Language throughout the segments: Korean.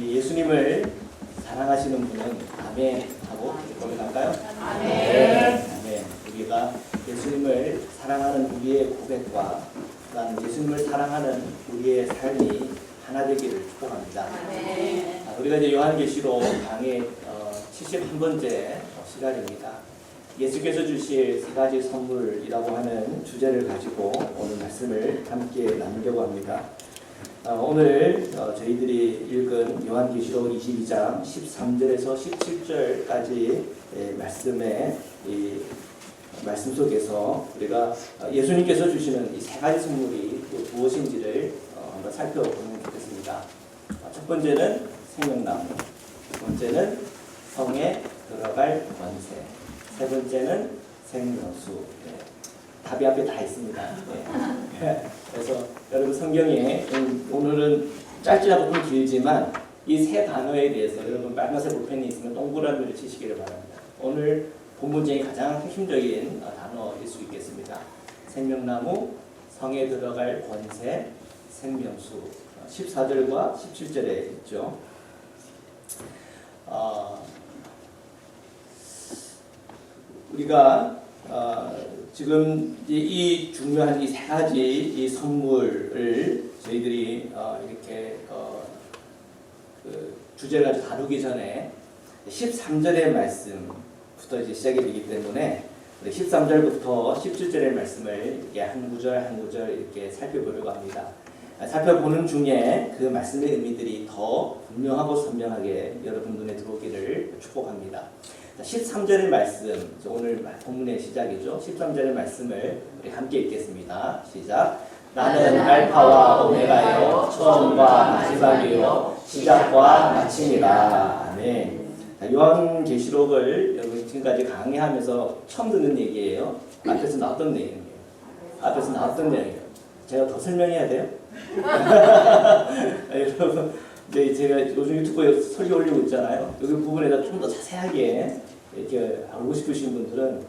우리 예수님을 사랑하시는 분은 아멘 하고 고백할까요? 아멘. 아멘. 우리가 예수님을 사랑하는 우리의 고백과 그다음 예수님을 사랑하는 우리의 삶이 하나 되기를 축복합니다. 아멘. 우리가 이제 요한계시록 강의 71번째 시간입니다. 예수께서 주실 세 가지 선물이라고 하는 주제를 가지고 오늘 말씀을 함께 나누려고 합니다. 오늘 저희들이 읽은 요한계시록 22장 13절에서 17절까지 말씀의 이 말씀 속에서 우리가 예수님께서 주시는 이 세 가지 선물이 또 무엇인지를 한번 살펴보면 좋겠습니다. 첫 번째는 생명나무, 두 번째는 성에 들어갈 권세, 세 번째는 생명수. 네. 답이 앞에 다 있습니다. 네. 그래서 여러분 성경에 오늘은 짧지라도 좀 길지만 이 세 단어에 대해서 여러분 빨간색 볼펜이 있으면 동그라미를 치시기를 바랍니다. 오늘 본문 중에 가장 핵심적인 단어일 수 있겠습니다. 생명나무, 성에 들어갈 권세, 생명수. 14절과 17절에 있죠. 우리가 지금 이 중요한 이 세 가지 이 선물을 저희들이 이렇게 그 주제를 가지고 다루기 전에 13절의 말씀부터 이제 시작이 되기 때문에 13절부터 17절의 말씀을 이렇게 한 구절 한 구절 이렇게 살펴보려고 합니다. 살펴보는 중에 그 말씀의 의미들이 더 분명하고 선명하게 여러분 눈에 들어오기를 축복합니다. 13절의 말씀, 오늘 본문의 시작이죠. 13절의 말씀을 우리 함께 읽겠습니다. 시작. 나는 알파와 오메가요, 처음과 마지막이요, 시작과 마침이라. 아멘. 요한계시록을 여러분 지금까지 강의하면서 처음 듣는 얘기예요. 앞에서 나왔던 내용이에요. 앞에서 나왔던 내용이에요. 제가 더 설명해야 돼요? 여러분, 제가 요즘 유튜브에 설교 올리고 있잖아요. 여기 부분에다 좀 더 자세하게 이렇게 알고 싶으신 분들은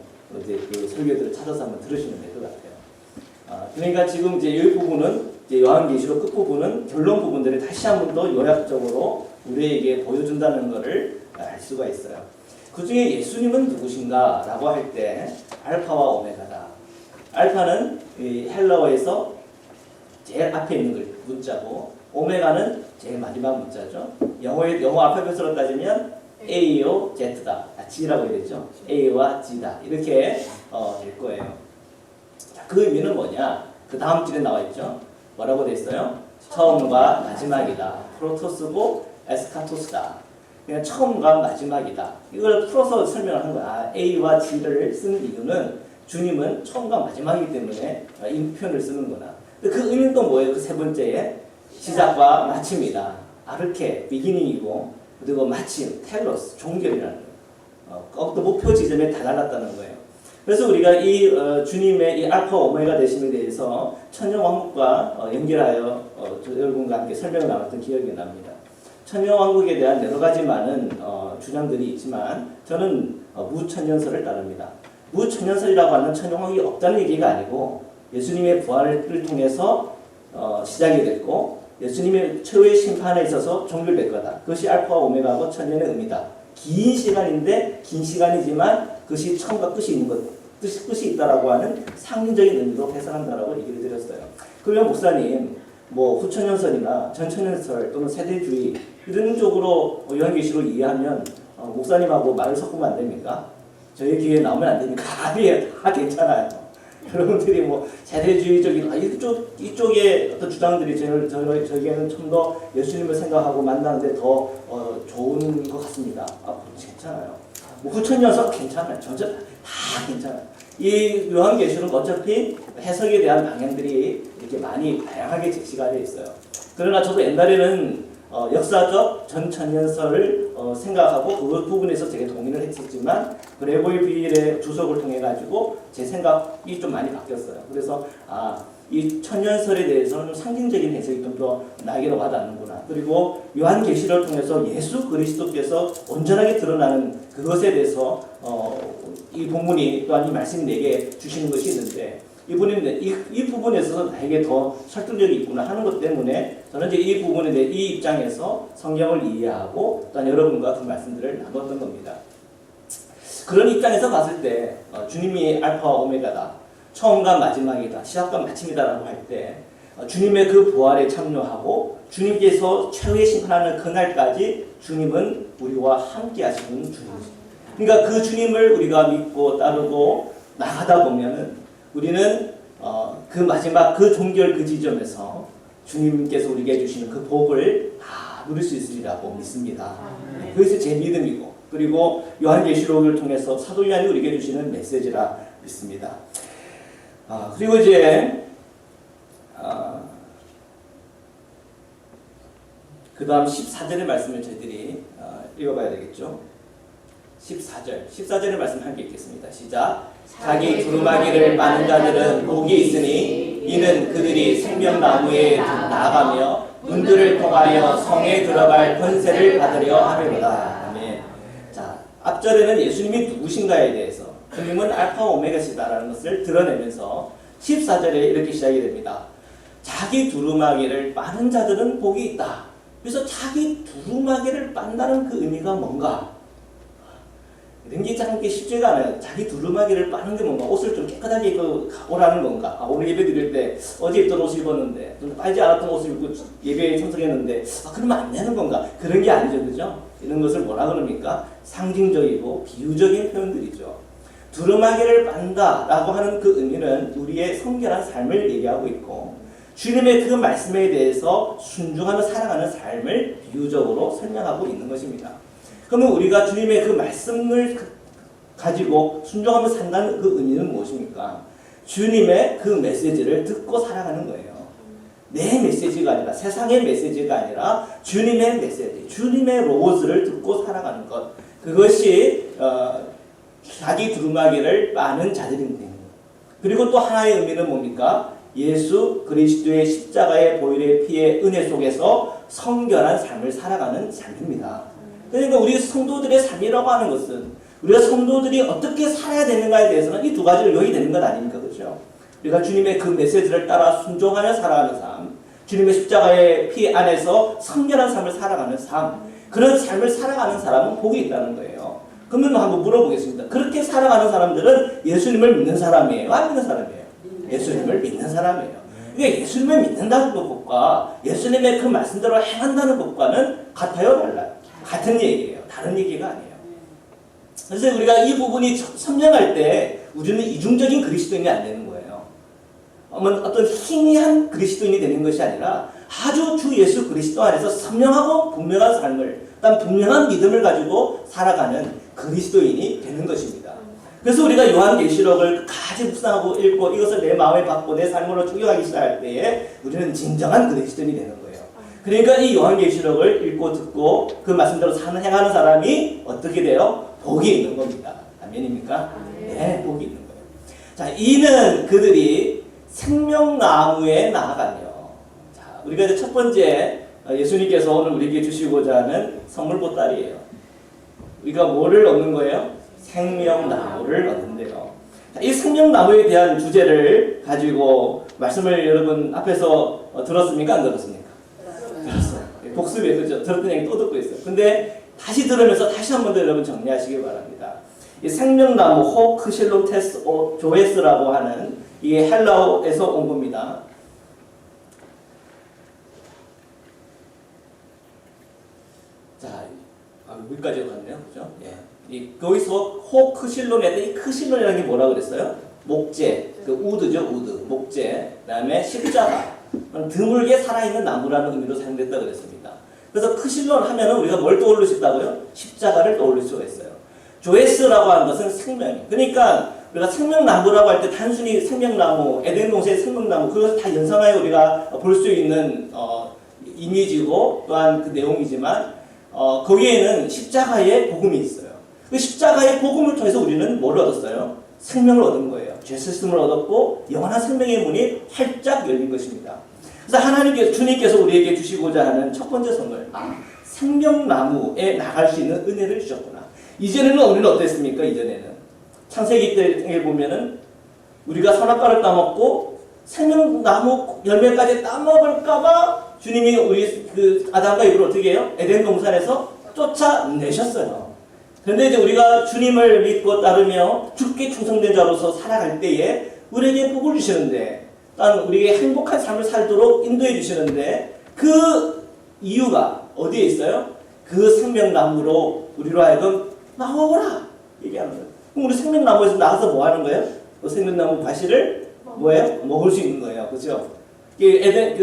이제 그 설교들을 찾아서 한번 들으시면 될 것 같아요. 그러니까 지금 이제 이 부분은 이제 요한계시록 끝 부분은 결론 부분들을 다시 한 번 더 요약적으로 우리에게 보여준다는 것을 알 수가 있어요. 그 중에 예수님은 누구신가라고 할 때 알파와 오메가다. 알파는 이 헬라어에서 제일 앞에 있는 글 문자고 오메가는 제일 마지막 문자죠. 영어 알파벳으로 따지면 A요, Z다. G라고 이랬죠. A와 G다. 이렇게 될 거예요. 자, 그 의미는 뭐냐? 그 다음 줄에 나와 있죠. 뭐라고 돼 있어요? 처음과 마지막이다. 프로토스고 에스카토스다. 그냥 처음과 마지막이다. 이걸 풀어서 설명을 한 거야. A와 G를 쓰는 이유는 주님은 처음과 마지막이기 때문에 이 표현을 쓰는구나. 그 의미는 또 뭐예요? 그 세 번째에 시작과 마침이다. 아르케, 비기닝이고 그리고 마침, 텔로스, 종결이라는 거예요. 또 목표 지점에 다다랐다는 거예요. 그래서 우리가 이 주님의 이 알파 오메가 되심에 대해서 천년왕국과 연결하여 여러분과 함께 설명을 나눴던 기억이 납니다. 천년왕국에 대한 여러 가지 많은 주장들이 있지만 저는 무천년설을 따릅니다. 무천년설이라고 하는 천년왕국이 없다는 얘기가 아니고 예수님의 부활을 통해서 시작이 됐고 예수님의 최후의 심판에 있어서 종결될 거다. 그것이 알파와 오메가고 천년의 의미다. 긴 시간인데 긴 시간이지만 그것이 처음과 끝이 있는 것, 끝이 있다라고 하는 상징적인 의미로 해석한다라고 얘기를 드렸어요. 그러면 목사님, 뭐 후천년설이나 전천년설 또는 세대주의 이런 쪽으로 요한계시록을 이해하면 목사님하고 말을 섞으면 안 됩니까? 저희 기회에 나오면 안 됩니까? 아니에요. 다 괜찮아요. 여러분들이 뭐 세대주의적인 이쪽의 어떤 주장들이 저에게는 좀 더 예수님을 생각하고 만나는데 더 좋은 것 같습니다. 괜찮아요. 뭐 후천년설 괜찮아요. 전체 다 괜찮아요. 이 요한계시록은 어차피 해석에 대한 방향들이 이렇게 많이 다양하게 제시가 되어 있어요. 그러나 저도 옛날에는 역사적 전천년설을 생각하고 그 부분에서 되게 동의를 했었지만 그레고리 비일의 주석을 통해 가지고 제 생각이 좀 많이 바뀌었어요. 그래서 이 천년설에 대해서는 상징적인 해석이 좀 더 나에게로 와닿는구나. 그리고 요한계시록을 통해서 예수 그리스도께서 온전하게 드러나는 그것에 대해서 이 본문이 또한 이 말씀이 내게 주시는 것이 있는데 이분인데 이 부분에 있어서 나에게 더 설득력이 있구나 하는 것 때문에 저는 이제 이 부분에 대해 이 입장에서 성경을 이해하고 또한 여러분과 그 말씀들을 나눴던 겁니다. 그런 입장에서 봤을 때 주님이 알파와 오메가다, 처음과 마지막이다, 시작과 마침이다라고 할 때 주님의 그 부활에 참여하고 주님께서 최후의 심판하는 그날까지 주님은 우리와 함께 하시는 주님이십니다. 그러니까 그 주님을 우리가 믿고 따르고 나가다 보면은 우리는 그 마지막 그 종결 그 지점에서 주님께서 우리에게 해주시는 그 복을 다 누릴 수 있으리라고 믿습니다. 그것이 제 믿음이고, 그리고 요한계시록을 통해서 사도 요한이 우리에게 주시는 메시지라 믿습니다. 그리고 이제 그 다음 14절의 말씀을 저희들이 읽어봐야 되겠죠. 14절의 말씀 함께 읽겠습니다. 시작. 자기 두루마기를 빠는 자들은 복이 있으니 이는 그들이 생명나무에 나아가며 문들을 통하여 성에 들어갈 권세를 받으려 함이로다. 아멘. 자, 앞절에는 예수님이 누구신가에 대해서 주님은 알파와 오메가시다라는 것을 드러내면서 14절에 이렇게 시작이 됩니다. 자기 두루마기를 빠는 자들은 복이 있다. 그래서 자기 두루마기를 빤다는 그 의미가 뭔가? 굉장히 참 쉽지가 않아요. 자기 두루마기를 빠는 게 뭔가? 옷을 좀 깨끗하게 입고 오라는 건가? 오늘 예배 드릴 때 어제 입던 옷을 입었는데 좀 빨지 않았던 옷을 입고 예배에 참석했는데 그러면 안 되는 건가? 그런 게 아니죠. 그죠? 이런 것을 뭐라 그럽니까? 상징적이고 비유적인 표현들이죠. 두루마기를 빤다라고 하는 그 의미는 우리의 성결한 삶을 얘기하고 있고, 주님의 그 말씀에 대해서 순종하며 살아가는 삶을 비유적으로 설명하고 있는 것입니다. 그러면 우리가 주님의 그 말씀을 가지고 순종하며 산다는 그 의미는 무엇입니까? 주님의 그 메시지를 듣고 살아가는 거예요. 내 메시지가 아니라, 세상의 메시지가 아니라 주님의 메시지, 주님의 로고스를 듣고 살아가는 것. 그것이 자기 두루마기를 빠는 자들입니다. 그리고 또 하나의 의미는 뭡니까? 예수 그리스도의 십자가의 보혈의 피의 은혜 속에서 성결한 삶을 살아가는 삶입니다. 그러니까 우리 성도들의 삶이라고 하는 것은 우리가 성도들이 어떻게 살아야 되는가에 대해서는 이 두 가지를 요약이 되는 것 아닙니까? 그렇죠? 우리가 주님의 그 메시지를 따라 순종하며 살아가는 삶, 주님의 십자가의 피 안에서 성결한 삶을 살아가는 삶, 그런 삶을 살아가는 사람은 복이 있다는 거예요. 그러면 한번 물어보겠습니다. 그렇게 살아가는 사람들은 예수님을 믿는 사람이에요? 안 믿는 사람이에요? 예수님을 믿는 사람이에요. 그러니까 예수님을 믿는다는 것과 예수님의 그 말씀대로 행한다는 것과는 같아요? 달라요? 같은 얘기예요. 다른 얘기가 아니에요. 그래서 우리가 이 부분이 선명할 때 우리는 이중적인 그리스도인이 안 되는 거예요. 어떤 희미한 그리스도인이 되는 것이 아니라 아주 주 예수 그리스도 안에서 선명하고 분명한 삶을, 분명한 믿음을 가지고 살아가는 그리스도인이 되는 것입니다. 그래서 우리가 요한계시록을 같이 묵상하고 읽고 이것을 내 마음에 받고 내 삶으로 적용하기 시작할 때에 우리는 진정한 그리스도인이 되는 거예요. 그러니까 이 요한계시록을 읽고 듣고 그 말씀대로 행하는 사람이 어떻게 돼요? 복이 있는 겁니다. 아멘입니까? 네, 복이 있는 거예요. 자, 이는 그들이 생명나무에 나아가며. 자, 우리가 이제 첫 번째 예수님께서 오늘 우리에게 주시고자 하는 선물 보따리예요. 우리가 뭐를 얻는 거예요? 생명나무를 얻는데요. 이 생명나무에 대한 주제를 가지고 말씀을 여러분 앞에서 들었습니까? 안 들었습니까? 들었어요. 복습이에요. 그렇죠? 들었던 얘기 또 듣고 있어요. 근데 다시 들으면서 다시 한 번 더 여러분 정리하시기 바랍니다. 이 생명나무 호크실로테스 조에스라고 하는 이게 헬라어에서 온 겁니다. 자, 여기까지 갔네요. 그죠? 예. 거기서 호크실론에 이 크실론이라는 게 뭐라 그랬어요? 목재, 그 우드죠, 우드, 목재, 그 다음에 십자가, 드물게 살아있는 나무라는 의미로 사용됐다 그랬습니다. 그래서 크실론 하면은 우리가 뭘 떠올릴 수 있다고요? 십자가를 떠올릴 수가 있어요. 조에스라고 하는 것은 생명이에요. 그러니까 우리가 생명나무라고 할 때 단순히 생명나무, 에덴 동산의 생명나무, 그것을 다 연상하여 우리가 볼 수 있는 이미지고 또한 그 내용이지만 거기에는 십자가의 복음이 있어요. 그 십자가의 복음을 통해서 우리는 뭘 얻었어요? 생명을 얻은 거예요. 죄 사함을 얻었고 영원한 생명의 문이 활짝 열린 것입니다. 그래서 하나님께서, 주님께서 우리에게 주시고자 하는 첫 번째 선물, 생명나무에 나갈 수 있는 은혜를 주셨구나. 이전에는 우리는 어땠습니까? 이전에는 창세기 때 보면은 우리가 선악과를 따먹고 생명나무 열매까지 따먹을까봐 주님이 우리 그 아담과 이브를 어떻게 해요? 에덴 동산에서 쫓아내셨어요. 그런데 이제 우리가 주님을 믿고 따르며 주께 충성된 자로서 살아갈 때에 우리에게 복을 주시는데, 또한 우리에게 행복한 삶을 살도록 인도해 주시는데, 그 이유가 어디에 있어요? 그 생명나무로 우리로 하여금 나오라 얘기하는 거예요. 그럼 우리 생명나무에서 나와서 뭐 하는 거예요? 그 생명나무 과실을 뭐예요? 먹을 수 있는 거예요. 그죠? 에덴,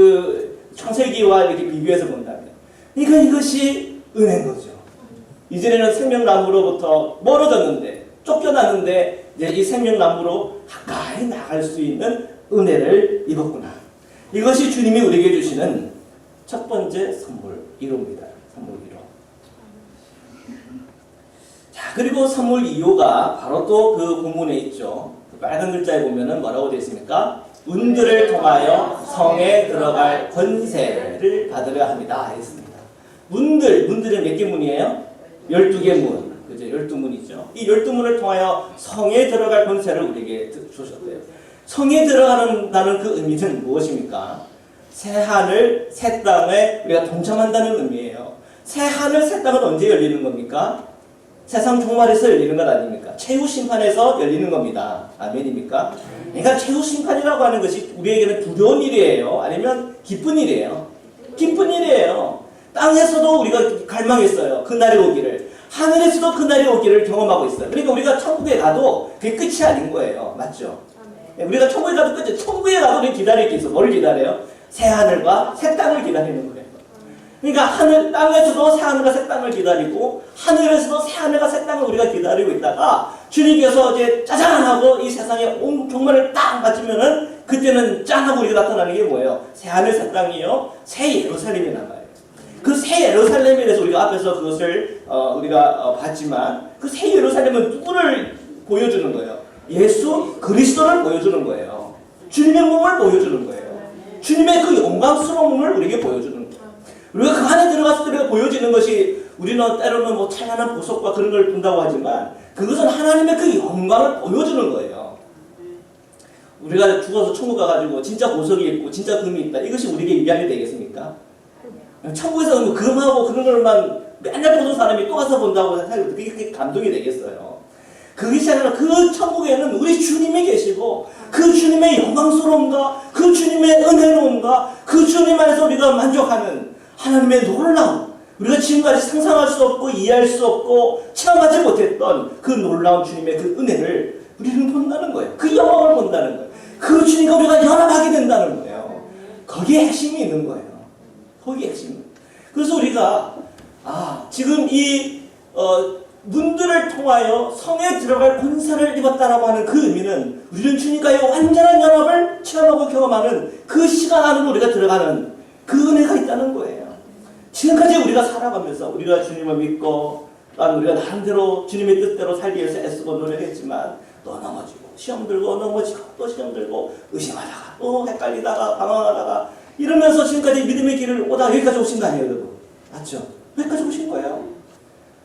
창세기와 이렇게 비교해서 본다면. 그러니까 이것이 은혜인 거죠. 이전에는 생명나무로부터 멀어졌는데, 쫓겨났는데, 이제 이 생명나무로 가까이 나갈 수 있는 은혜를 입었구나. 이것이 주님이 우리에게 주시는 첫 번째 선물 1호입니다. 선물 1호. 자, 그리고 선물 2호가 바로 또 그 본문에 있죠. 그 빨간 글자에 보면은 뭐라고 되어 있습니까? 문들을 통하여 성에 들어갈 권세를 받으려 합니다. 했습니다. 문들은 몇 개 문이에요? 12개 문. 그죠? 12문이죠. 이 12문을 통하여 성에 들어갈 권세를 우리에게 주셨대요. 성에 들어가는 그 의미는 무엇입니까? 새 하늘, 새 땅에 우리가 동참한다는 의미예요. 새 하늘, 새 땅은 언제 열리는 겁니까? 세상 종말에서 열리는 것 아닙니까? 최후 심판에서 열리는 겁니다. 아멘입니까? 그러니까 최후 심판이라고 하는 것이 우리에게는 두려운 일이에요? 아니면 기쁜 일이에요? 기쁜 일이에요. 땅에서도 우리가 갈망했어요. 그날이 오기를. 하늘에서도 그날이 오기를 경험하고 있어요. 그러니까 우리가 천국에 가도 그게 끝이 아닌 거예요. 맞죠? 우리가 천국에 가도 끝이, 천국에 가도 우리 기다릴 게 있어. 뭘 기다려요? 새 하늘과 새 땅을 기다리는 거예요. 그러니까 땅에서도 새 하늘과 새 땅을 기다리고, 하늘에서도 새 하늘과 새 땅을 우리가 기다리고 있다가, 주님께서 이제 짜잔 하고 이 세상에 온 종말을 딱 맞추면은, 그때는 짠 하고 우리가 나타나는 게 뭐예요? 새 하늘, 새 땅이요. 새 예루살렘이 남아요. 그 새 예루살렘에 대해서 우리가 앞에서 그것을 우리가 봤지만, 그 새 예루살렘은 누구를 보여주는 거예요? 예수 그리스도를 보여주는 거예요. 주님의 몸을 보여주는 거예요. 주님의 그 영광스러운 몸을 우리에게 보여주는 거예요. 우리가 그 안에 들어갔을 때 우리가 보여지는 것이, 우리는 때로는 뭐 찬란한 보석과 그런 걸 본다고 하지만, 그것은 하나님의 그 영광을 보여주는 거예요. 우리가 죽어서 천국 가가지고 진짜 보석이 있고 진짜 금이 있다, 이것이 우리에게 위안이 되겠습니까? 천국에서 뭐 금하고 그런 걸만 맨날 보는 사람이 또 가서 본다고 생각하면 그게 감동이 되겠어요. 그것이 아니라 그 천국에는 우리 주님이 계시고, 그 주님의 영광스러움과 그 주님의 은혜로움과 그 주님 안에서 우리가 만족하는 하나님의 놀라움, 우리가 지금까지 상상할 수 없고 이해할 수 없고 체험하지 못했던 그 놀라운 주님의 그 은혜를 우리는 본다는 거예요. 그 영광을 본다는 거예요. 그 주님과 우리가 연합하게 된다는 거예요. 거기에 핵심이 있는 거예요. 거기에 핵심이. 그래서 우리가 지금 이 문들을 통하여 성에 들어갈 권세를 입었다라고 하는 그 의미는, 우리는 주님과의 완전한 연합을 체험하고 경험하는 그 시간 안으로 우리가 들어가는 그 은혜가 있다는 거예요. 지금까지 우리가 살아가면서 우리가 주님을 믿고, 난 우리가 나름대로 주님의 뜻대로 살기 위해서 애쓰고 노력했지만, 또 넘어지고 시험 들고 넘어지고 또 시험 들고 의심하다가 또 헷갈리다가 방황하다가 이러면서 지금까지 믿음의 길을 오다 여기까지 오신 거 아니에요, 여러분? 맞죠? 여기까지 오신 거예요.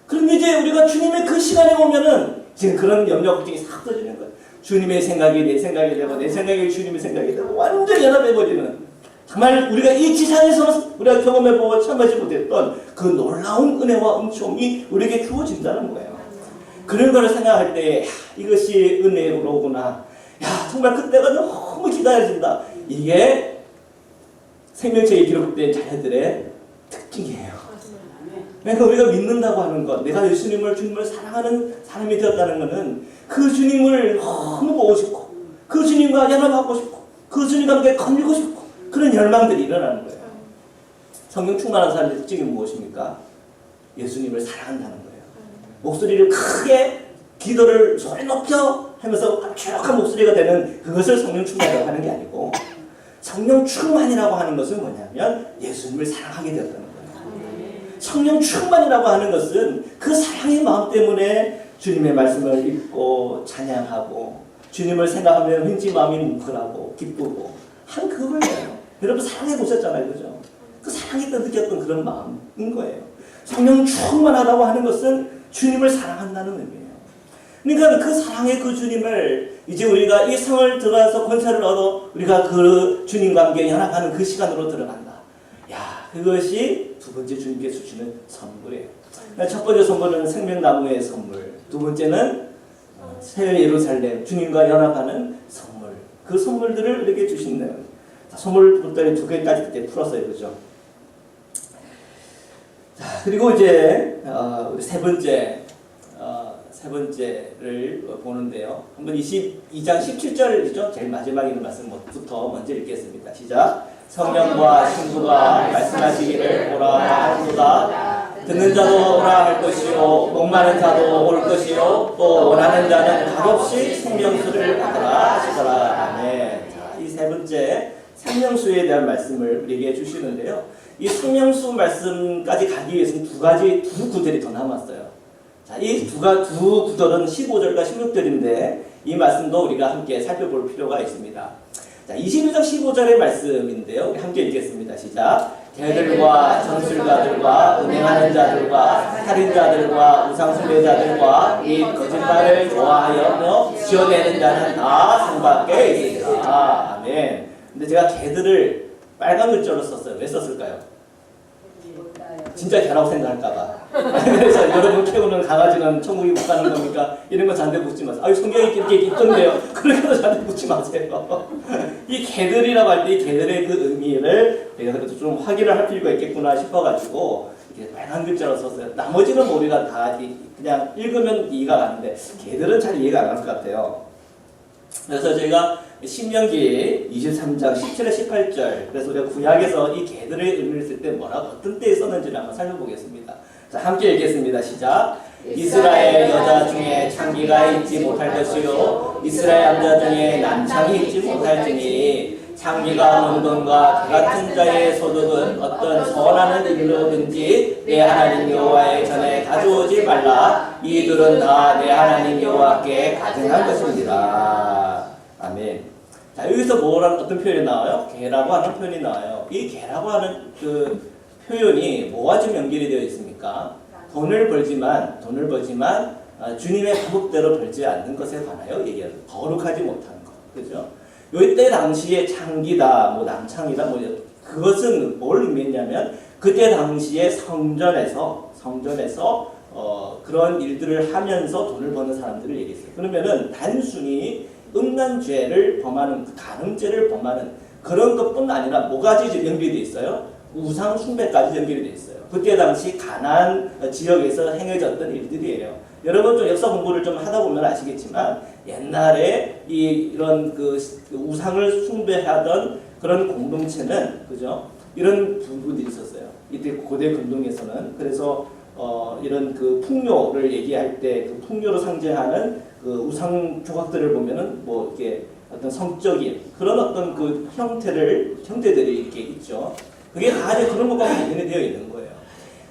그런데 이제 우리가 주님의 그 시간에 오면은 지금 그런 염려 걱정이 싹 터지는 거예요. 주님의 생각이 내 생각이 되고 내 생각이 주님의 생각이 되고 완전히 연합해버리는, 정말 우리가 이 지상에서는 우리가 경험해보고 참하지 못했던 그 놀라운 은혜와 은총이 우리에게 주어진다는 거예요. 그런 거를 생각할 때 이것이 은혜로구나. 정말 그때가 너무 기다려진다. 이게 생명책에 기록된 자녀들의 특징이에요. 그러니까 우리가 믿는다고 하는 것, 내가 예수님을, 주님을 사랑하는 사람이 되었다는 것은 그 주님을 너무 보고 싶고, 그 주님과 연합하고 싶고, 그 주님과 함께 거닐고 싶고, 그런 열망들이 일어나는 거예요. 성령 충만한 사람의 특징이 무엇입니까? 예수님을 사랑한다는 거예요. 목소리를 크게, 기도를 소리 높여 하면서 감촉한 목소리가 되는 그것을 성령 충만이라고 하는 게 아니고, 성령 충만이라고 하는 것은 뭐냐면 예수님을 사랑하게 되었다는 거예요. 성령 충만이라고 하는 것은 그 사랑의 마음 때문에 주님의 말씀을 읽고 찬양하고 주님을 생각하면 왠지 마음이 뭉클하고 기쁘고 한 그거예요. 여러분 사랑해 보셨잖아요, 그죠? 그 사랑이 때 느꼈던 그런 마음인 거예요. 성령 충만하다고 하는 것은 주님을 사랑한다는 의미예요. 그러니까 그 사랑의 그 주님을 이제 우리가 이 성을 들어가서 권세를 얻어 우리가 그 주님과 함께 연합하는 그 시간으로 들어간다. 야, 그것이 두 번째 주님께서 주시는 선물이에요. 첫 번째 선물은 생명나무의 선물, 두 번째는 새 예루살렘 주님과 연합하는 선물. 그 선물들을 우리에게 주시는 선물들이 두 개까지 그때 풀었어요, 그죠? 자, 그리고 이제 우리 세 번째를 보는데요. 한번 22장 17절이죠. 제일 마지막에 있는 말씀부터 먼저 읽겠습니다. 시작. 성령과 신부가 말씀하시기를 오라 하도다. 듣는 자도 오라 할 것이요 목마른 자도 올 것이요 또 원하는 자는 값없이 생명수를 받으라 하시더라. 아멘. 자, 이 세 번째 생명수에 대한 말씀을 우리에게 주시는데요. 이 생명수 말씀까지 가기 위해서는 두 구절이 더 남았어요. 자, 이 두 구절은 15절과 16절인데 이 말씀도 우리가 함께 살펴볼 필요가 있습니다. 자, 21장 15절의 말씀인데요. 우리 함께 읽겠습니다. 시작. 개들과 정술가들과 은행하는 자들과 살인자들과 우상숭배자들과 이 거짓말을 좋아하여 지어내는 자는 다 상밖에 있으리라. 아멘. 근데 제가 개들을 빨간 글자로 썼어요. 왜 썼을까요? 진짜 개라고 생각할까봐. 그래서 여러분 키우는 강아지는 천국에 못 가는 겁니까? 이런 거 저한테 묻지 마세요. 아유, 성경이 이렇게 있던데요. 그렇게도 저한테 묻지 마세요. 이 개들이라고 할 때 이 개들의 그 의미를 내가 그래도 좀 확인을 할 필요가 있겠구나 싶어가지고 이렇게 빨간 글자로 썼어요. 나머지는 우리가 다 그냥 읽으면 이해가 가는데 개들은 잘 이해가 안 갈 것 같아요. 그래서 저희가 신명기 23장 17에 18절 그래서 우리가 구약에서 이 개들의 의미를 쓸 때 뭐라고 어떤 때에 썼는지를 한번 살펴보겠습니다. 자, 함께 읽겠습니다. 시작. 이스라엘 여자 중에 창기가 있지 못할 것이요 이스라엘 남자 중에 난창이 있지 못할지니 창기가 문둥과 개 같은 자의 소득은 어떤 선하는 일로든지 내 하나님 여호와의 전에 가져오지 말라. 이들은 다 내 하나님 여호와께 가증한 것입니다. 아멘. 자, 여기서 어떤 표현이 나와요? 개라고 하는 표현이 나와요. 이 개라고 하는 그 표현이 뭐와 좀 연결이 되어 있습니까? 돈을 벌지만 주님의 방법대로 벌지 않는 것에 관하여 얘기하는 거룩하지 못한 것, 그죠? 이때 당시에 창기다, 남창이다, 그것은 뭘 의미했냐면 그때 당시에 성전에서 그런 일들을 하면서 돈을 버는 사람들을 얘기했어요. 그러면은 단순히 음란죄를 범하는 간음죄를 범하는 그런 것뿐 아니라 뭐가 연결이 돼 있어요? 우상 숭배까지 연결이 돼 있어요. 그때 당시 가나안 지역에서 행해졌던 일들이에요. 여러분 좀 역사 공부를 좀 하다 보면 아시겠지만 옛날에 이런 그 우상을 숭배하던 그런 공동체는 그죠? 이런 부분들이 있었어요. 이때 고대 근동에서는 그래서 이런 그 풍요를 얘기할 때 그 풍요로 상징하는 그 우상 조각들을 보면은 이렇게 어떤 성적인 그런 어떤 그 형태들이 이렇게 있죠. 그게 다 이제 그런 것과 관련이 되어 있는 거예요.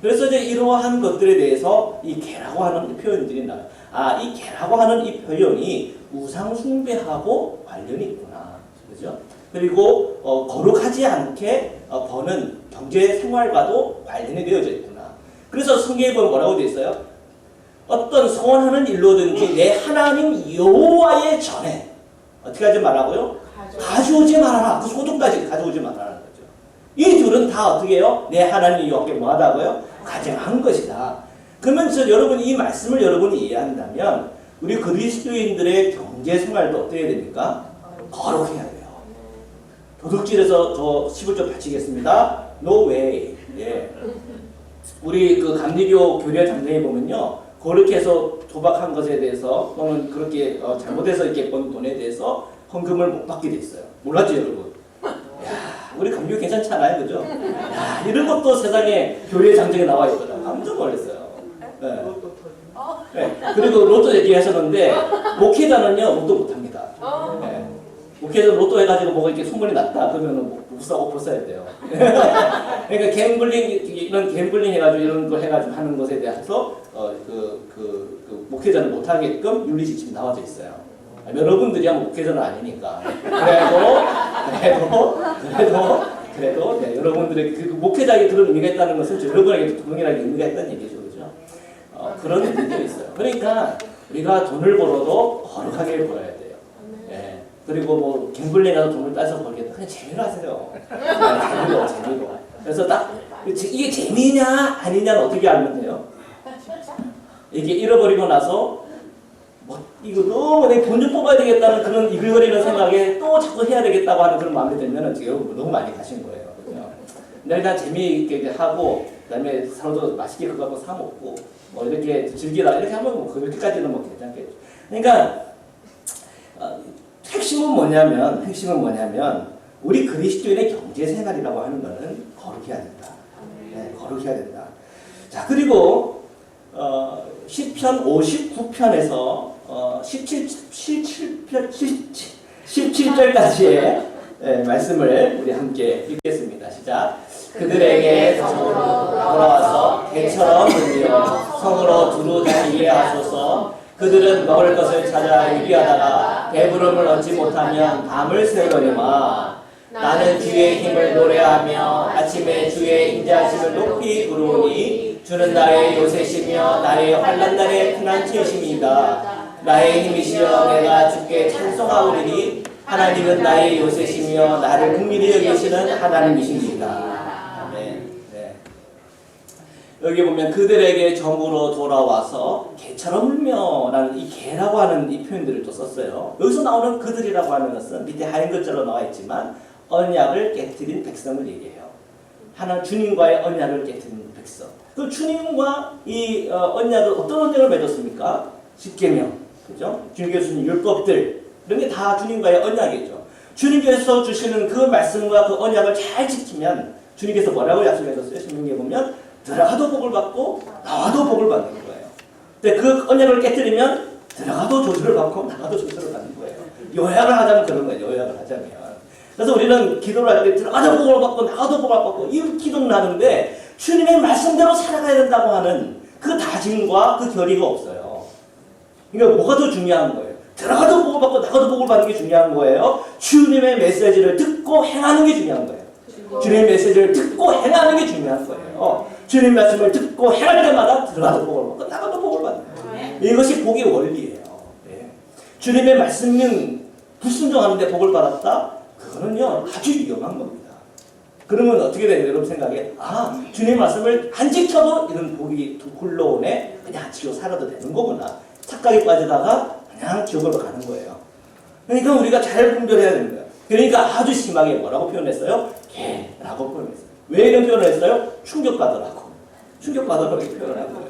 그래서 이제 이러한 것들에 대해서 이 개라고 하는 표현들이 나와요. 아, 이 개라고 하는 이 표현이 우상 숭배하고 관련이 있구나. 그죠? 그리고 거룩하지 않게 버는 경제 생활과도 관련이 되어져 있구나. 그래서 성경에 보면 뭐라고 되어 있어요? 어떤 소원하는 일로든지 내 하나님 여호와의 전에 어떻게 하지 말라고요? 가져오지 말아라. 그 소득까지 가져오지 말아라는 거죠. 이 둘은 다 어떻게 해요? 내 하나님 여호와께 뭐하다고요? 가증한 것이다. 그러면 여러분 이 말씀을 여러분이 이해한다면 우리 그리스도인들의 경제 생활도 어떻게 해야 됩니까? 거룩해야 돼요. 도둑질에서 저 10을 바치겠습니다. No way. 예. 우리 그 감리교 교례 장면에 보면요. 그렇게 해서 도박한 것에 대해서 또는 그렇게 잘못해서 이렇게 번 돈에 대해서 헌금을 못 받게 돼 있어요. 몰랐죠, 여러분? 야, 우리 감리교 괜찮잖아요, 그죠? 야, 이런 것도 세상에 교례 장정에 나와 있더라고요. 깜짝 놀랐어요. 네. 네. 그리고 로또 얘기하셨는데 목회자는요 로또 못합니다. 네. 목회자 로또 해가지고 뭐가 이렇게 소문이 났다 그러면 못 사고 벗어야 돼요. 그러니까 이런 갬블링 해가지고 이런 거 해가지고 하는 것에 대해서 목회자는 못하게끔 윤리 지침이 나와져 있어요. 여러분들이 하면 목회자는 아니니까. 그래도 네, 여러분들의 그 목회자에게 그런 의미가 있다는 것은 여러분에게 동일하게 의미가 있다는 얘기죠, 그죠? 그런 의미가 있어요. 그러니까 우리가 돈을 벌어도 거룩하게 벌어야 돼요. 예. 그리고 뭐 갬블링이라도 돈을 따서 벌겠다. 그냥 재미로 하세요. 재미로. 그래서 딱 이게 재미냐 아니냐는 어떻게 알면 돼요? 이게 잃어버리고 나서 뭐 이거 너무 내 돈 좀 뽑아야 되겠다는 그런 이글거리는 생각에 또 자꾸 해야 되겠다고 하는 그런 마음이 들면은 지금 너무 많이 가신 거예요. 그죠? 일단 재미있게 하고 그다음에 서로도 맛있게 그거 갖고 사 먹고 뭐 이렇게 즐기다 이렇게 하면 뭐 그렇게까지는 뭐 괜찮겠죠. 그러니까 핵심은 뭐냐면 우리 그리스도인의 경제 생활이라고 하는 것은 거룩해야 된다. 네, 거룩해야 된다. 자, 그리고 시편 59편에서 17절까지의 말씀을 우리 함께 읽겠습니다. 시작. 그들에게 성으로 돌아와서 개처럼 울며 성으로 두루 다니게 하소서. 그들은 먹을 것을 찾아 유비하다가 배부름을 얻지 못하면 밤을 새우려니와 나는 주의 힘을 노래하며 아침에 주의 인자하심을 높이 부르니 주는 나의 요새시며 나의 환난날의 피난처이심이다. 나의 힘이시여 내가 주께 찬송하오리니 하나님은 나의 요새시며 나를 긍휼히 여기시는 하나님이십니다. 여기 보면 그들에게 정으로 돌아와서 개처럼 울며 라는 이 개라고 하는 이 표현들을 또 썼어요. 여기서 나오는 그들이라고 하는 것은 밑에 하얀 글자로 나와 있지만 언약을 깨뜨린 백성을 얘기해요. 하나님 주님과의 언약을 깨뜨린 백성. 그 주님과 이 언약을 어떤 언약을 맺었습니까? 십계명, 그죠? 주님께서 주신 율법들 이런 게 다 주님과의 언약이죠. 주님께서 주시는 그 말씀과 그 언약을 잘 지키면 주님께서 뭐라고 약속하셨어요? 신명기에 보면 들어가도 복을 받고 나와도 복을 받는 거예요. 근데 그 언약을 깨뜨리면 들어가도 저주를 받고 나가도 저주를 받는 거예요. 요약을 하자면 그런 거예요. 요약을 하자면. 그래서 우리는 기도를 할 때 들어가도 복을 받고 나가도 복을 받고 이 기도는 하는데 주님의 말씀대로 살아가야 된다고 하는 그 다짐과 그 결의가 없어요. 그러니까 뭐가 더 중요한 거예요? 들어가도 복을 받고 나가도 복을 받는 게 중요한 거예요? 주님의 메시지를 듣고 행하는 게 중요한 거예요. 주님의 메시지를 듣고 행하는 게 중요한 거예요. 주님 말씀을 듣고 행할 때마다 들어가도 복을 받고 나가도 복을 받는 거예요. 이것이 복의 원리예요. 네. 주님의 말씀은 불순종하는데 복을 받았다? 그거는요 아주 위험한 겁니다. 그러면 어떻게 되는 여러분 생각에 주님 말씀을 안 지켜도 이런 복이 굴러오네 그냥 안 지키고 살아도 되는 거구나 착각에 빠지다가 그냥 지옥으로 가는 거예요. 그러니까 우리가 잘 분별해야 되는 거예요. 그러니까 아주 심하게 뭐라고 표현했어요? 개라고 표현했어요. 왜 이런 표현을 했어요? 충격받으라고 이렇게 표현을 한 거예요.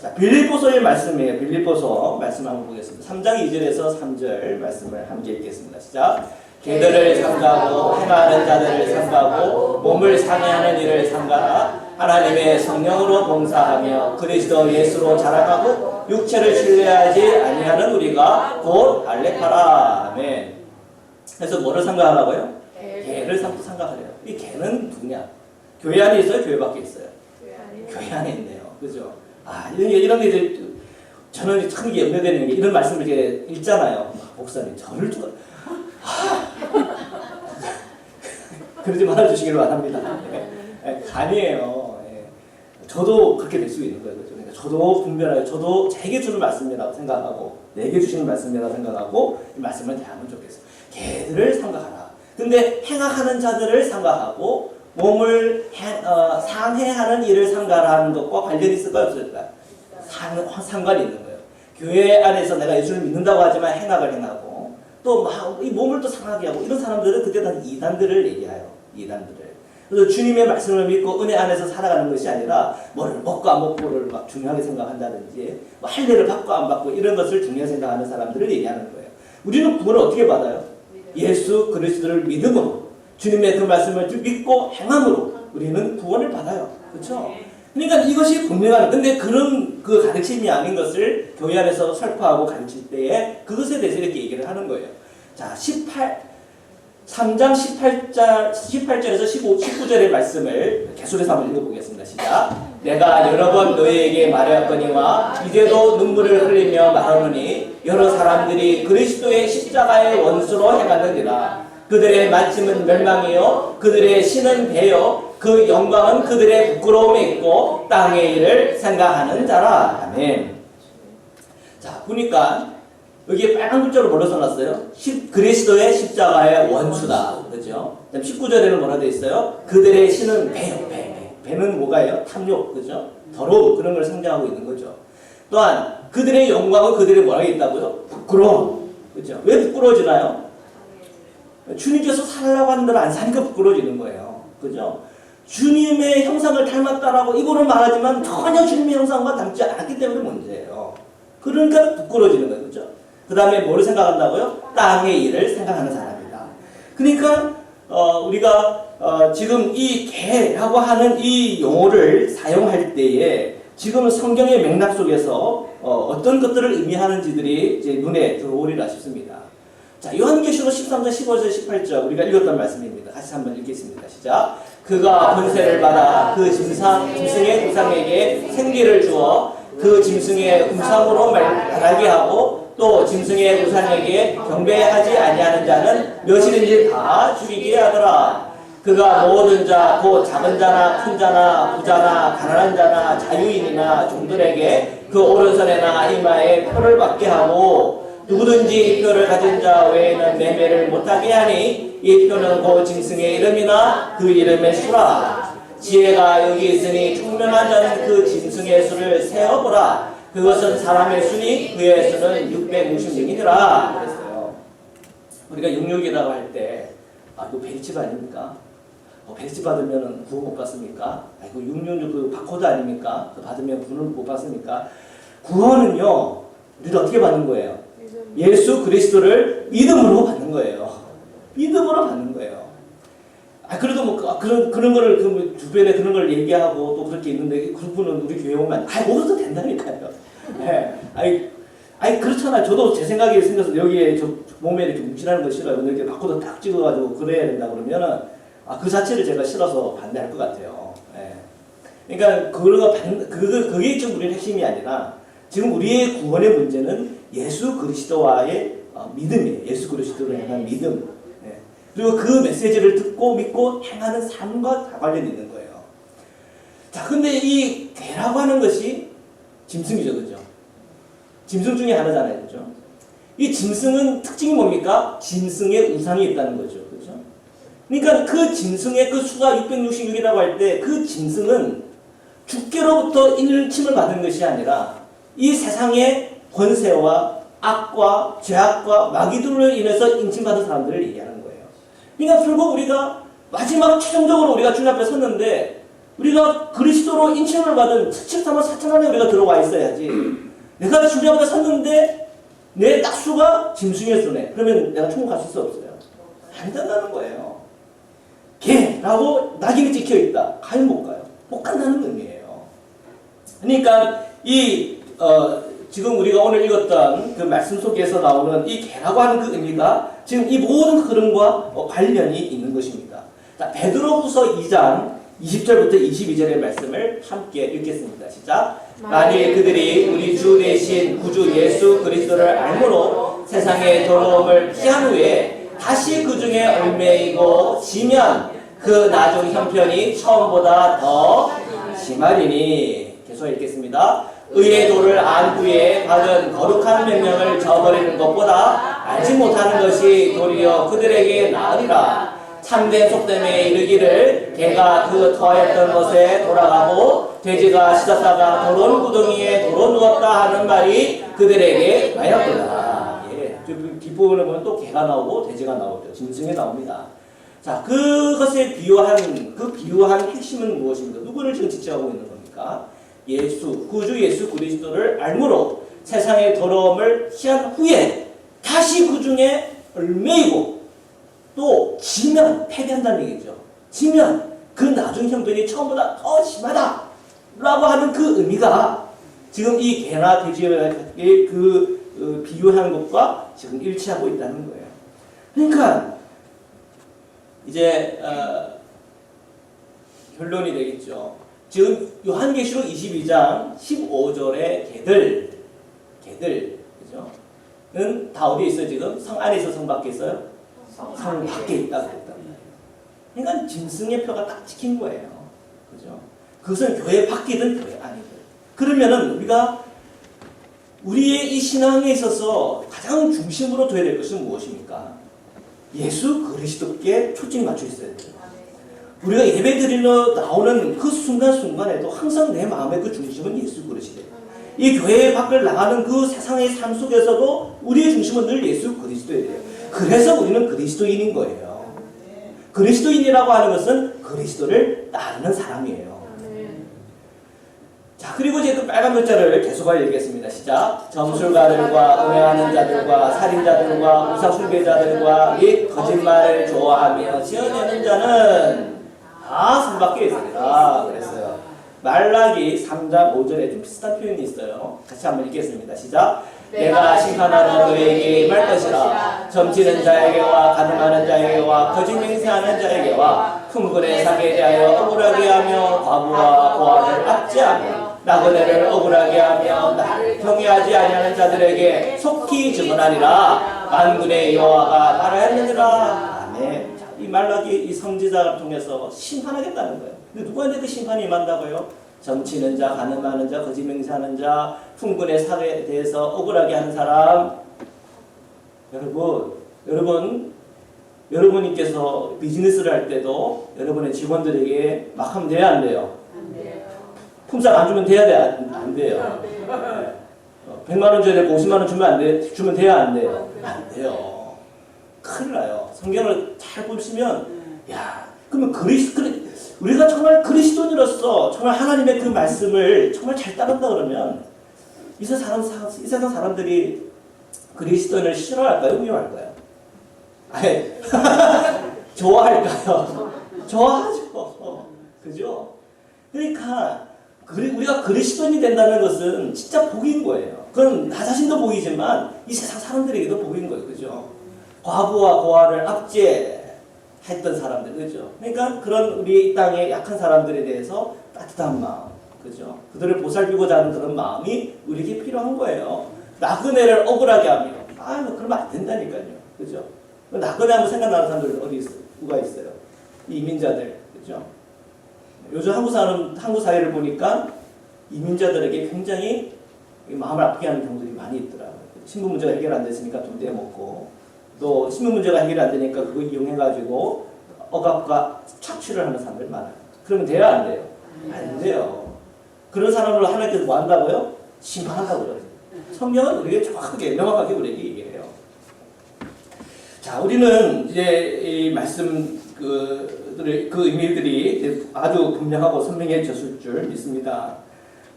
자, 빌립보서의 말씀이에요. 빌립보서 말씀 한번 보겠습니다. 3장 2절에서 3절 말씀을 함께 읽겠습니다. 시작. 개들을 삼가고 행하는 자들을 삼가고 몸을 상해하는 일을 삼가라. 하나님의 성령으로 봉사하며 그리스도 예수로 자라가고 육체를 신뢰하지 아니하는 우리가 곧 알레파라. 아멘. 그래서 뭐를 삼가하라고요? 개를 삼가하래요. 이 개는 누구냐? 교회 안에 있어요? 교회 밖에 있어요? 교회 안에 있네요. 그죠? 이런 게 이제 저는 참 염려되는 게 이런 말씀을 이렇게 읽잖아요. 목사님, 저를 누가 그러지 말아주시기를 바랍니다. 간이에요. 저도 그렇게 될 수 있는 거예요. 그렇죠? 그러니까 저도 분별하게, 저도 제게 주는 말씀이라고 생각하고, 내게 주시는 말씀이라고 생각하고, 이 말씀을 대하면 좋겠어요. 개들을 삼가하라. 근데 행하는 자들을 삼가하고, 몸을 상해하는 일을 삼가하는 것과 관련이 있을까요? 없을까요? 상관이 있는 거예요. 교회 안에서 내가 예수를 믿는다고 하지만 행악을 행하고, 또 이 몸을 또 상하게 하고, 이런 사람들은 그때 다 이단들을 얘기해요. 이단들을. 그래서 주님의 말씀을 믿고 은혜 안에서 살아가는 것이 아니라 뭐를 먹고 안 먹고를 막 중요하게 생각한다든지 뭐 할례를 받고 안 받고 이런 것을 중요하게 생각하는 사람들을 얘기하는 거예요. 우리는 구원을 어떻게 받아요? 예수 그리스도를 믿음으로 주님의 그 말씀을 믿고 행함으로 우리는 구원을 받아요. 그렇죠? 그러니까 이것이 분명한 근데 그런 그 가르침이 아닌 것을 교회 안에서 설파하고 가르칠 때에 그것에 대해서 이렇게 얘기를 하는 거예요. 자, 3장 18절에서 19절의 말씀을 개수해서 한번 읽어보겠습니다. 시작. 내가 여러 번 너희에게 말하였거니와 이제도 눈물을 흘리며 말하노니 여러 사람들이 그리스도의 십자가의 원수로 행하느니라. 그들의 마침은 멸망이요 그들의 신은 배요 그 영광은 그들의 부끄러움에 있고 땅의 일을 생각하는 자라. 아멘. 자, 보니까 여기에 빨간 글자로 뭐라 써놨어요? 그리스도의 십자가의 원수다. 그죠? 19절에는 뭐라 돼 있어요? 그들의 신은 배요, 배. 배는 뭐가요? 탐욕, 그죠? 더러움, 그런 걸 상징하고 있는 거죠. 또한 그들의 영광은 그들의 뭐라고 있다고요? 부끄러움. 그죠? 왜 부끄러워지나요? 주님께서 살라고 하는 대로 안 사니까 부끄러워지는 거예요. 그죠? 주님의 형상을 닮았다라고 이거는 말하지만 전혀 주님의 형상과 닮지 않았기 때문에 문제예요. 그러니까 부끄러워지는 거예요. 그죠? 그 다음에 뭐를 생각한다고요? 땅의 일을 생각하는 사람이다. 그러니까 우리가 지금 이 개라고 하는 이 용어를 사용할 때에 지금 성경의 맥락 속에서 어떤 것들을 의미하는지들이 이제 눈에 들어오리라 싶습니다. 자, 요한계시록 13장 15절 18절 우리가 읽었던 말씀입니다. 같이 한번 읽겠습니다. 시작. 그가 권세를 받아 그 짐승의 우상에게 생기를 주어 그 짐승의 우상으로 말하게 하고 또 짐승의 우상에게 경배하지 아니하는 자는 몇이든지 다 죽이게 하더라. 그가 모든 자, 곧 작은 자나 큰 자나 부자나 가난한 자나 자유인이나 종들에게 그 오른손에나 이마에 표를 받게 하고 누구든지 이 표를 가진 자 외에는 매매를 못하게 하니 이 표는 그 짐승의 이름이나 그 이름의 수라. 지혜가 여기 있으니 총명한 자는 그 짐승의 수를 세어보라. 그것은 사람의 수니 그의 수는 666이더라. 그랬어요. 우리가 66이라고 할 때 이거 베리칩 아닙니까? 베리칩 받으면 구원 못 받습니까? 이거 666 그 바코드 아닙니까? 그 받으면 구원 못 받습니까? 구원은요, 우리가 어떻게 받는 거예요? 예수 그리스도를 믿음으로 받는 거예요. 믿음으로 받는 거예요. 그래도 뭐 그런 거를 그 주변에 그런 걸 얘기하고 또 그렇게 있는데 그분은 우리 교회 오면 먹어도 된다니까요. 네. 그렇잖아요. 저도 제 생각에 생겨서 여기에 저 몸에 이렇게 뭉치라는 거 싫어요. 이렇게 바코드 딱 찍어가지고 그래야 된다 그러면은 그 자체를 제가 싫어서 반대할 것 같아요. 네. 그러니까 그게 지금 우리의 핵심이 아니라 지금 우리의 구원의 문제는 예수 그리스도와의 믿음이에요. 예수 그리스도를 향한 믿음. 네. 그리고 그 메시지를 듣고 믿고 행하는 삶과 다 관련이 있는 거예요. 자, 근데 이 개라고 하는 것이 짐승이죠, 그죠? 짐승 중에 하나잖아요, 그죠? 이 짐승은 특징이 뭡니까? 짐승의 우상이 있다는 거죠, 그죠? 그러니까 그 짐승의 그 수가 666이라고 할 때 그 짐승은 주께로부터 인침을 받은 것이 아니라 이 세상의 권세와 악과 죄악과 마귀들로 인해서 인침받은 사람들을 얘기하는 거예요. 그러니까 결국 우리가 마지막 최종적으로 우리가 주님 앞에 섰는데 우리가 그리스도로 인침을 받은 73만 4천 안에 우리가 들어와 있어야지. 내가 주님 앞에 섰는데 내 딱수가 짐승의 수네. 그러면 내가 천국 갈 수 없어요. 안 된다는 거예요. 개라고 낙인이 찍혀있다. 가요 못 가요? 못 간다는 의미예요. 그러니까 지금 우리가 오늘 읽었던 그 말씀 속에서 나오는 이 개라고 하는 그 의미가 지금 이 모든 흐름과 관련이 있는 것입니다. 자, 베드로후서 2장 20절부터 22절의 말씀을 함께 읽겠습니다. 시작. 만일 그들이 우리 주 대신 구주 예수 그리스도를 알므로 세상의 더러움을 피한 후에 다시 그 중에 얽매이고 지면 그 나중 형편이 처음보다 더 심하리니. 계속 읽겠습니다. 의의 도를 안 후에 받은 거룩한 명령을 저버리는 것보다 알지 못하는 것이 도리어 그들에게 나으리라. 참된 속됨에 이르기를 개가 그 토하였던 것에 돌아가고 돼지가 씻었다가 더러운 구덩이에 도로 누웠다 하는 말이 그들에게 나였구나. 예, 뒷부분에 보면 또 개가 나오고 돼지가 나오죠. 짐승이 나옵니다. 자, 그것에 비유한 핵심은 무엇입니까? 누구를 지금 지칭하고 있는 겁니까? 구주 예수 그리스도를 알므로 세상의 더러움을 피한 후에 다시 그 중에 얽매이고 또 지면 패배한다는 얘기죠. 지면 그 나중 형편이 처음보다 더 심하다 라고 하는 그 의미가 지금 이 개나 돼지의 비유하는 것과 지금 일치하고 있다는 거예요. 그러니까 이제 결론이 되겠죠. 지금 요한계시록 22장 15절의 개들 그죠? 는 다 어디에 있어요 지금? 성 안에 있어, 성 밖에 있어요? 성 밖에 있다 그랬단 말이에요. 그러니까 짐승의 표가 딱 찍힌 거예요. 그죠? 그것은 교회 밖이든 교회 안이든. 그러면은 우리의 이 신앙에 있어서 가장 중심으로 둬야 될 것은 무엇입니까? 예수 그리스도께 초점이 맞춰 있어야 돼요. 우리가 예배 드리러 나오는 그 순간순간에도 항상 내 마음의 그 중심은 예수 그리스도예요. 이 교회 밖을 나가는 그 세상의 삶 속에서도 우리의 중심은 늘 예수 그리스도예요. 그래서 우리는 그리스도인인 거예요. 그리스도인이라고 하는 것은 그리스도를 따르는 사람이에요. 자, 그리고 이제 그 빨간 글자를 계속하여 읽겠습니다. 시작. 점술가들과 음행하는 자들과 살인자들과 우상숭배자들과 및 거짓말을 좋아하며 지어내는 자는 다 선밖에 있습니다. 그랬어요. 말라기 3장 5절에 좀 비슷한 표현이 있어요. 같이 한번 읽겠습니다. 시작. 내가 심판하러 너에게 임할 것이라. 점치는 자에게와 가늠하는 자에게와 거짓 맹세하는 자에게와 품꾼의 사기에 대하여 억울하게 하며 과부와 고아를 압제하며 나그네를 억울하게 하며 나를 경외하지 아니하는 자들에게 속히 증언하리라. 만군의 여호와가 말하였느니라. 아멘. 이 말라기 이 선지자를 통해서 심판하겠다는 거예요. 근데 누구한테 그 심판이 임한다고요? 점치는 자, 가늠하는 자, 거짓 맹세하는 자, 품꾼의 사기에 대해서 억울하게 하는 사람. 여러분께서 비즈니스를 할 때도 여러분의 직원들에게 막 하면 돼야 안 돼요? 품삯 안 주면 돼야 돼? 안 돼요. 100만 원 줘야 되고 50만 원 주면 안 돼? 주면 돼야 안 돼요? 안 돼요. 큰일 나요. 성경을 잘 보시면 그러면 우리가 정말 그리스도인으로서 정말 하나님의 그 말씀을 정말 잘 따른다 그러면 이 세상 사람들이 그리스도인을 싫어할까요? 미워할까요? 아니, 좋아할까요? 좋아하죠. 그죠? 그러니까 우리가 그리스도인이 된다는 것은 진짜 복인 거예요. 그건 나 자신도 복이지만 이 세상 사람들에게도 복인 거예요. 그죠? 과부와 고아를 압제했던 사람들. 그죠? 그러니까 그런 우리 땅의 약한 사람들에 대해서 따뜻한 마음. 그죠? 그들을 보살피고자 하는 그런 마음이 우리에게 필요한 거예요. 나그네를 억울하게 하며. 그러면 안 된다니까요. 그죠? 나그네 하면 생각나는 사람들 어디 있어요? 누가 있어요? 이민자들. 그죠? 요즘 한국 사회를 보니까 이민자들에게 굉장히 마음을 아프게 하는 경우들이 많이 있더라고요. 신분 문제가 해결 안 됐으니까 돈 떼먹고, 또 신분 문제가 해결이 안 되니까 그거 이용해가지고 억압과 착취를 하는 사람들이 많아요. 그러면 돼야 안 돼요? 안 돼요. 그런 사람을 하나님께서 뭐 한다고요? 심판한다고 그래요. 성경은 우리에게 정확하게, 명확하게 우리에게 얘기해요. 자, 우리는 이제 이 말씀 그 의미들이 아주 분명하고 선명해졌을 줄 믿습니다.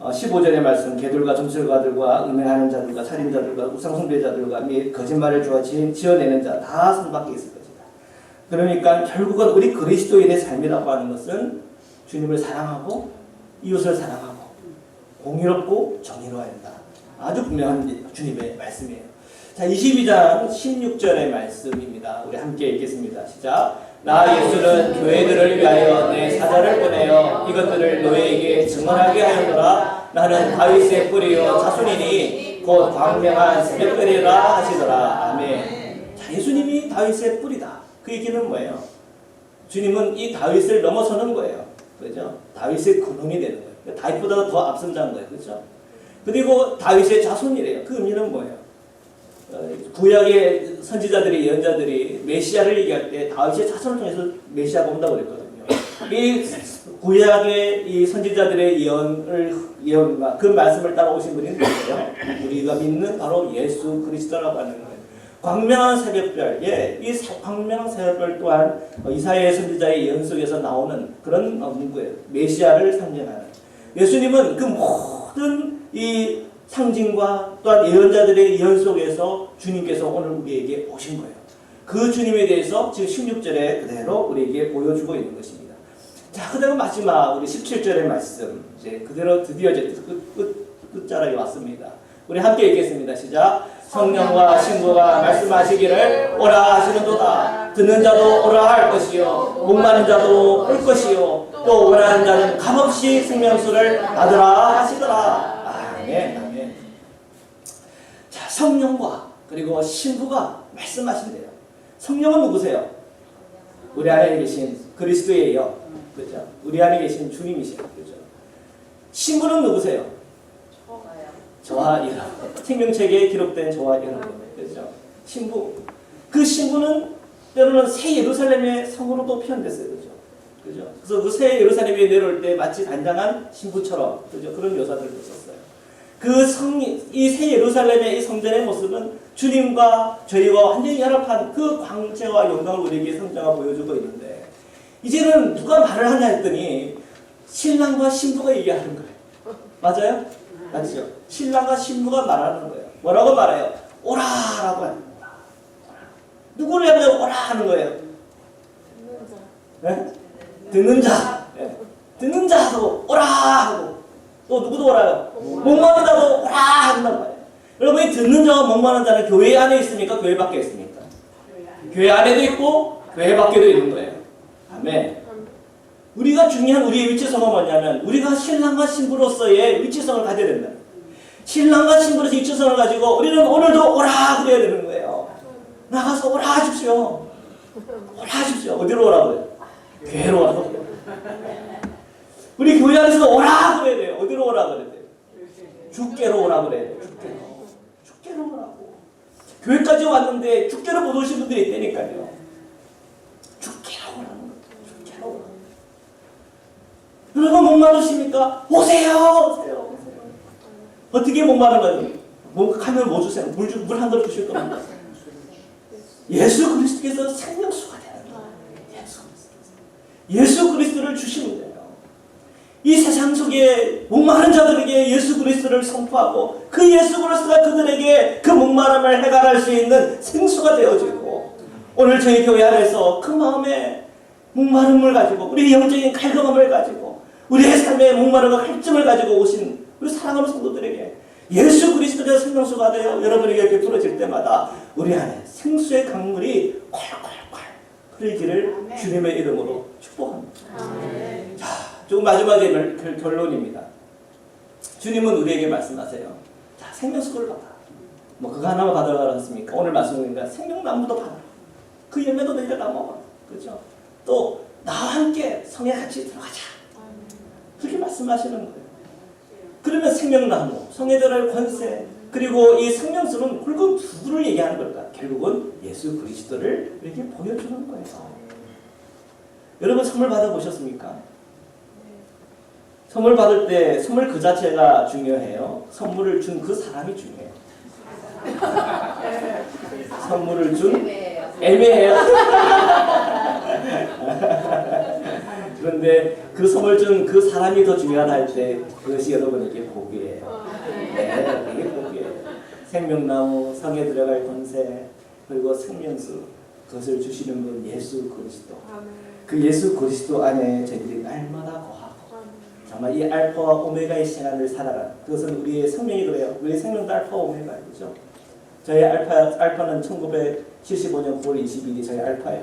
15절의 말씀, 개들과 점술가들과 음행하는 자들과 살인자들과 우상숭배자들과 및 거짓말을 지어내는 자 다 선밖에 있을 것이다. 그러니까 결국은 우리 그리스도인의 삶이라고 하는 것은 주님을 사랑하고 이웃을 사랑하고 공의롭고 정의로워야 한다. 아주 분명한 주님의 말씀이에요. 자, 22장 16절의 말씀입니다. 우리 함께 읽겠습니다. 시작. 나 예수는 교회들을 위하여 내 사자를 보내어 이것들을 너희에게 증언하게 하였노라. 나는 다윗의 뿌리요 자손이니 곧 광명한 새벽별이라 하시더라. 아멘. 자, 예수님이 다윗의 뿌리다. 그 얘기는 뭐예요? 주님은 이 다윗을 넘어서는 거예요. 그렇죠? 다윗의 근원이 되는 거예요. 다윗보다 더 앞선 자인 거예요. 그렇죠? 그리고 다윗의 자손이래요. 그 의미는 뭐예요? 구약의 선지자들이 예언자들이 메시아를 얘기할 때 다윗의 자손을 통해서 메시아가 온다고 그랬거든요. 이 구약의 이 선지자들의 예언과 그 말씀을 따라오신 분이 누구예요? 우리가 믿는 바로 예수 그리스도라고 하는 거예요. 광명한 새벽별, 이 광명한 새벽별 또한 이사야 선지자의 예언 속에서 나오는 그런 문구예요. 메시아를 상징하는. 예수님은 그 모든 이 상징과 또한 예언자들의 예언 속에서 주님께서 오늘 우리에게 오신 거예요. 그 주님에 대해서 지금 16절에 그대로 우리에게 보여주고 있는 것입니다. 자, 그다음 마지막 우리 17절의 말씀, 이제 그대로 드디어 이제 끝자락에 왔습니다. 우리 함께 읽겠습니다. 시작. 성령과 신부가 말씀하시기를 오라 하시는도다. 듣는 자도 오라 할 것이요, 목마른 자도 올 것이요, 또 원하는 자는 값없이 생명수를 받으라 하시더라. 아멘. 자, 성령과 그리고 신부가 말씀하신대요. 성령은 누구세요? 우리 안에 계신 그리스도예요. 그렇죠? 우리 안에 계신 주님이시죠. 그렇죠? 신부는 누구세요? 저와 여러분, 생명책에 기록된 저와 여러분, 그렇죠? 신부, 그 신부는 때로는 새 예루살렘의 성으로도 표현됐어요, 그렇죠? 그죠? 그래서 그 새 예루살렘에 내려올 때 마치 단장한 신부처럼, 그죠? 그런 묘사들도 썼어요. 이 새 예루살렘의 이 성전의 모습은 주님과 저희와 완전히 연합한 그 광채와 영광을 우리에게 성자가 보여주고 있는데, 이제는 누가 말을 하냐 했더니 신랑과 신부가 얘기하는 거예요. 맞아요? 맞죠? 신랑과 신부가 말하는 거예요. 뭐라고 말해요? 오라라고 해요. 누구를 하면 오라 하는 거예요? 네? 듣는 자. 네. 듣는 자도 오라 하고, 또 누구도 오라요? 목마른 자도 오라 한단 말이에요. 여러분, 이 듣는 자와 목마른 자는 교회 안에 있습니까? 교회 밖에 있습니까? 교회 안에도 있고 교회 밖에도 있는 거예요. 아멘. 우리가 중요한 우리의 위치성은 뭐냐면, 우리가 신랑과 신부로서의 위치성을 가져야 된다. 신랑과 신부로서의 위치성을 가지고 우리는 오늘도 오라 그래야 되는 거예요. 나가서 오라 하십시오. 오라 하십시오. 어디로 오라고요? 교회로 와서. 우리 교회 안에서 오라 그래야 돼요. 어디로 오라 그래야 돼요? 주께로 오라 그래야 돼요. 주께로 오라고. 교회까지 왔는데 주께로 못 오신 분들이 있다니까요. 주께로 오라는 거예요. 주께로 오라고. 여러분 목마르십니까? 오세요. 어떻게 목마른 거예요? 하면 뭐 주세요? 물 한 그릇 주실 겁니다. 예수 그리스도께서 생명수가 되는 거예요. 예수 그리스도를 주시면 돼요. 이 세상 속에 목마른 자들에게 예수 그리스도를 선포하고, 그 예수 그리스도가 그들에게 그 목마름을 해결할 수 있는 생수가 되어지고, 오늘 저희 교회 안에서 그 마음에 목마름을 가지고, 우리의 영적인 갈급함을 가지고, 우리의 삶의 목마름과 갈증을 가지고 오신 우리 사랑하는 성도들에게 예수 그리스도가 생명수가 되어 여러분에게 베풀어질 때마다 우리 안에 생수의 강물이 콸콸콸 흐르기를 주님의 이름으로 축복합니다. 자, 조금 마지막에 결론입니다. 주님은 우리에게 말씀하세요. 자, 생명수를 받아. 뭐 그거 하나만 받아가라 했습니까? 오늘 말씀드리니까 생명나무도 받아. 그 열매도 너희가 다 먹어. 그렇죠? 또 나와 함께 성에 같이 들어가자. 그렇게 말씀하시는 거예요. 그러면 생명나무, 성에 들어갈 권세, 그리고 이 생명수는 결국 누구를 얘기하는 걸까? 결국은 예수 그리스도를 이렇게 보여주는 거예요. 여러분 선물 받아보셨습니까? 선물 받을 때 선물 그 자체가 중요해요? 선물을 준 그 사람이 중요해요? 선물을 준 애매해요. 그런데 그 선물 준 그 사람이 더 중요하다 할 때 그것이 여러분에게 복이에요. 네, 이게 복이에요. 생명나무, 성에 들어갈 권세, 그리고 생명수, 그것을 주시는 분 예수 그리스도. 그 예수 그리스도 안에 저희들이 날마다 거하고 정말 이 알파와 오메가의 시간을 살아가는, 그것은 우리의 생명이 그래요. 우리의 생명도 알파와 오메가이죠. 저희 알파는 1975년 9월 20일이 저희 알파예요.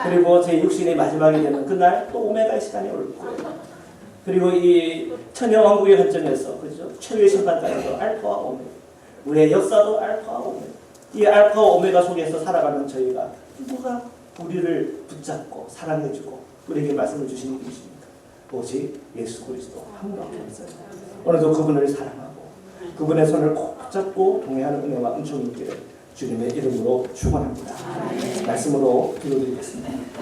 그리고 제 육신의 마지막이 되는 그날 또 오메가의 시간이 올 거예요. 그리고 이 천여왕국의 관점에서, 그죠? 최후의 심판까지도 알파와 오메가. 우리의 역사도 알파와 오메가. 이 알파와 오메가 속에서 살아가는 저희가 누가 우리를 붙잡고 사랑해주고 우리에게 말씀을 주시는 분이십니까? 오직 예수 그리스도 한 분밖에 없어요. 오늘도 그분을 사랑하고 그분의 손을 꼭 붙잡고 동행하는 은혜와 은총이 있기를 주님의 이름으로 축원합니다. 말씀으로 기도드리겠습니다.